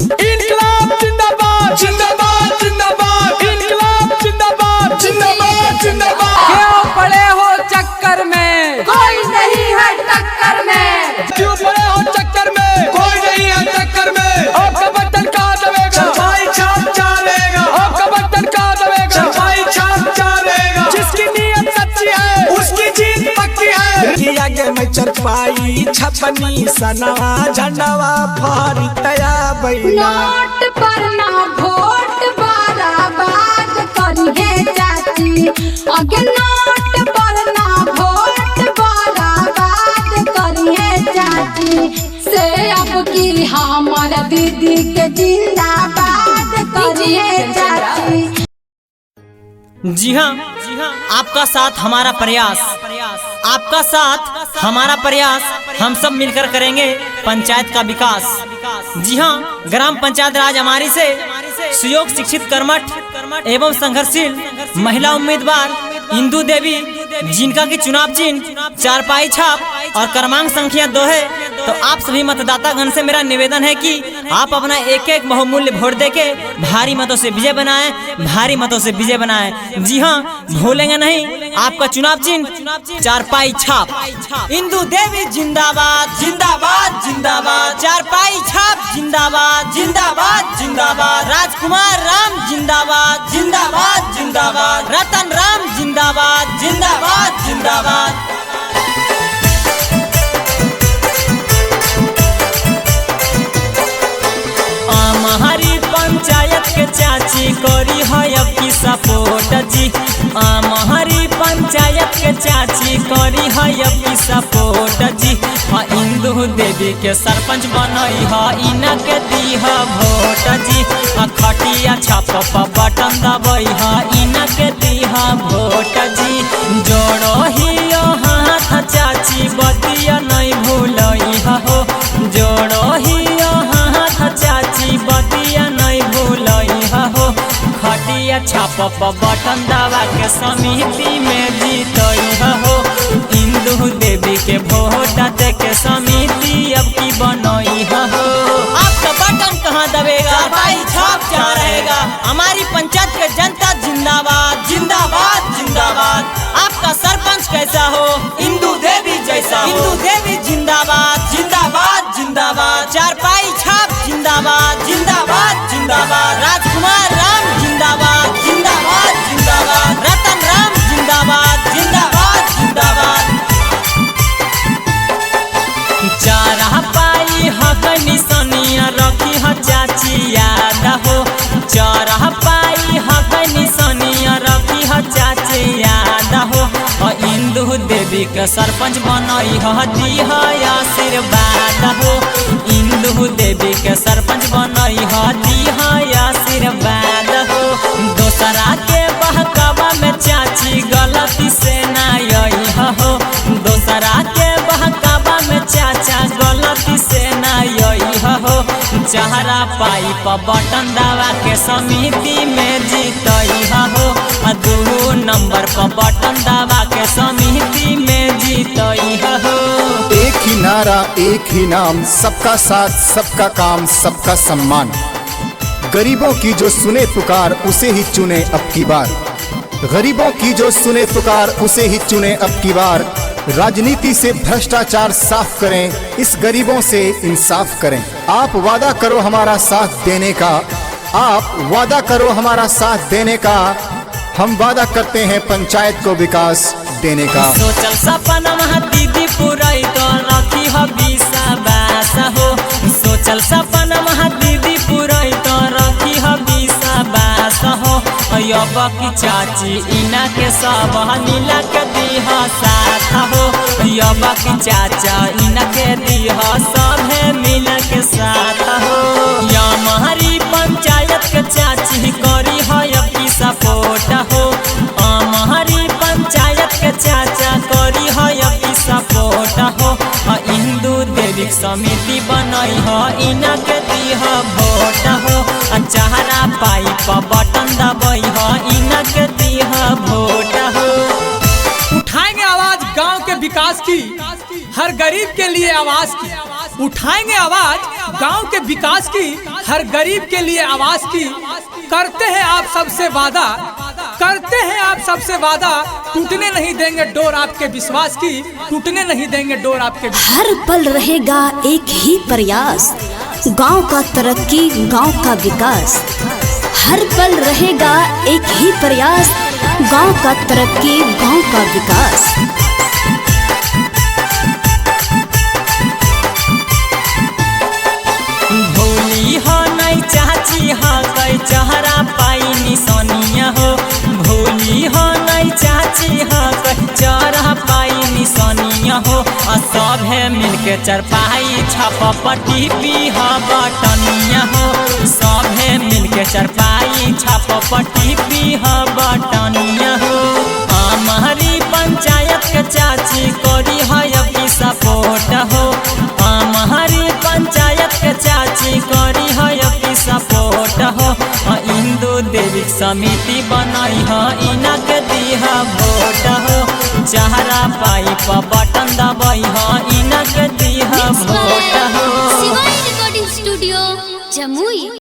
इनकलाब जिंदाबाद जिंदाबाद जिंदाबाद, इनकलाब जिंदाबाद जिंदाबाद जिंदाबाद। क्यों पड़े हो चक्कर में, कोई नहीं है टक्कर में। क्यों पड़े हो चक्कर में, कोई नहीं है टक्कर में। आपका बटन कहाँ दबेगा, सफाई छाप चालेगा। आपका बटन कहाँ दबेगा, सफाई छाप चालेगा। जिसकी नीयत सच्ची है उसकी जीत पक्की है। आगे में चरपाई छपनी सनवा झंडवा फारी तया बैला। नोट पर ना वोट बराबाद करिए चाची, आगे नोट पर ना वोट बराबाद करिए चाची। से अब की हमारा दीदी के जिंदाबाद करिए चाची। जी हाँ, आपका साथ हमारा प्रयास, आपका साथ हमारा प्रयास। हम सब मिलकर करेंगे पंचायत का विकास। जी हाँ, ग्राम पंचायत राज हमारी से सुयोग शिक्षित कर्मठ एवं संघर्षशील महिला उम्मीदवार इंदु देवी, जिनका की चुनाव चिन्ह चारपाई छाप और क्रमांक संख्या 2 है। तो आप सभी मतदातागण से मेरा निवेदन है कि आप अपना एक एक बहुमूल्य वोट देके भारी मतों से विजय बनाएं, भारी मतों से विजय बनाएं। जी हाँ, भूलेंगे नहीं, आपका चुनाव चिन्ह चारपाई छाप। इंदु देवी जिंदाबाद जिंदाबाद जिंदाबाद, चारपाई छाप जिंदाबाद जिंदाबाद जिंदाबाद, राजकुमार राम जिंदाबाद जिंदाबाद जिंदाबाद, रतन राम जिंदाबाद जिंदाबाद जिंदाबाद। हमारी पंचायत के चाची करी है अब की सपोर्ट जी। हमारी पंचायत के चाची करी है अब की सपोर्ट जी। इंदु देवी के सरपंच बनई है, इनके दी है वोट जी। खटिया छाप पर बटन दबई है, इनके दी है वोट जी। जोड़ो ही हाथ चाची बतिया नहीं भूलई हो, जोड़ो ही चाची बतिया नहीं भूलई हो। खटिया छाप पर बटन दबा के समिति में जीतई हो। इंदु देवी के वोट दे के समिति अब की बनई हो। आपका बटन कहाँ दबेगा, भाई छाप जा रहेगा। हमारी पंचायत के जनता जिंदाबाद जिंदाबाद जिंदाबाद। आपका सरपंच कैसा हो, इंदु देवी जैसा। इंदु देवी जिंदाबाद जिंदाबाद जिंदाबाद, चारपाई छाप जिंदाबाद जिंदाबाद जिंदाबाद, राजकुमार राम जिंदाबाद जिंदाबाद जिंदाबाद, रतन राम जिंदाबाद जिंदाबाद जिंदाबाद। चारपाई हक निशानिया रखी है चाची याद हो, चारपाई हक निशानिया रखी है चाची याद हो। इंदु देवी के सरपंच बनई है, दी है आशीर्वाद हो। इंदु देवी के सरपंच बनई है, दी है आशीर्वाद हो। दोसरा के बहकावा में चाची गलती से ना आई हो, दोसरा के बहकावा में चाचा गलती से ना आई हो। चेहरा पाई पर बटन दबा के समिति में जीतई हो। 2 नंबर पर बटन दबा के समिति में जीतई हो। एक ही नारा एक ही नाम, सबका साथ सबका काम सबका सम्मान। गरीबों की जो सुने पुकार उसे ही चुने अब की बार, गरीबों की जो सुने पुकार उसे ही चुने अब की बार। राजनीति से भ्रष्टाचार साफ करें, इस गरीबों से इंसाफ करें। आप वादा करो हमारा साथ देने का, आप वादा करो हमारा साथ देने का। हम वादा करते हैं पंचायत को विकास देने का। सोचल सपना दीदी पुरई तो रखी हो विश्वास हो, सोचल सपना दीदी पुरई तो रखी हो विश्वास हो। अब की चाची इना के सब मिला के दी हो साथ हो, अब की चाचा इना के दी हो सब मिला के साथ हो। हमारी पंचायत के चाची करी हो अब की सपोर्ट हो, हमारी पंचायत के चाचा करी हो अब की सपोर्ट हो। इंदु देवी समिति बनई हो, इनके दी हो वोट हो। चेहरा पाई पर बटन दबई हो, इनके दी हो वोट हो। उठाएंगे आवाज गांव के विकास की, हर गरीब के लिए आवाज की। उठाएंगे आवाज गांव के विकास की, हर गरीब के लिए आवाज की। करते हैं आप सबसे वादा, करते हैं आप सबसे वादा, टूटने नहीं देंगे डोर आपके विश्वास की, टूटने नहीं देंगे डोर आपके। हर पल रहेगा एक ही प्रयास, गांव का तरक्की, गांव का विकास। हर पल रहेगा एक ही प्रयास, गांव का तरक्की, गांव का विकास। भोली हो नहीं चाची हो कई चेहरा पाई निशानिया हो, भोली हो नहीं चाची हो कई चेहरा पाई निशानिया हो। सब है मिलके चरपाई छापपट्टी पीहा बटनिया हो, सब है मिलके चरपाई छापपट्टी पीहा बटनिया हो। हमारी पंचायत के चाची कोरी है अभी सपोर्ट हो, हमारी पंचायत के चाची करी है अभी सपोर्ट हो। हिंदू देवी समिति बनाई है इनक दीह वोट हो, चेहरा पाई पर बटन दबाई है इनक दीह वोट हो। शिवाय रिकॉर्डिंग स्टूडियो जमुई।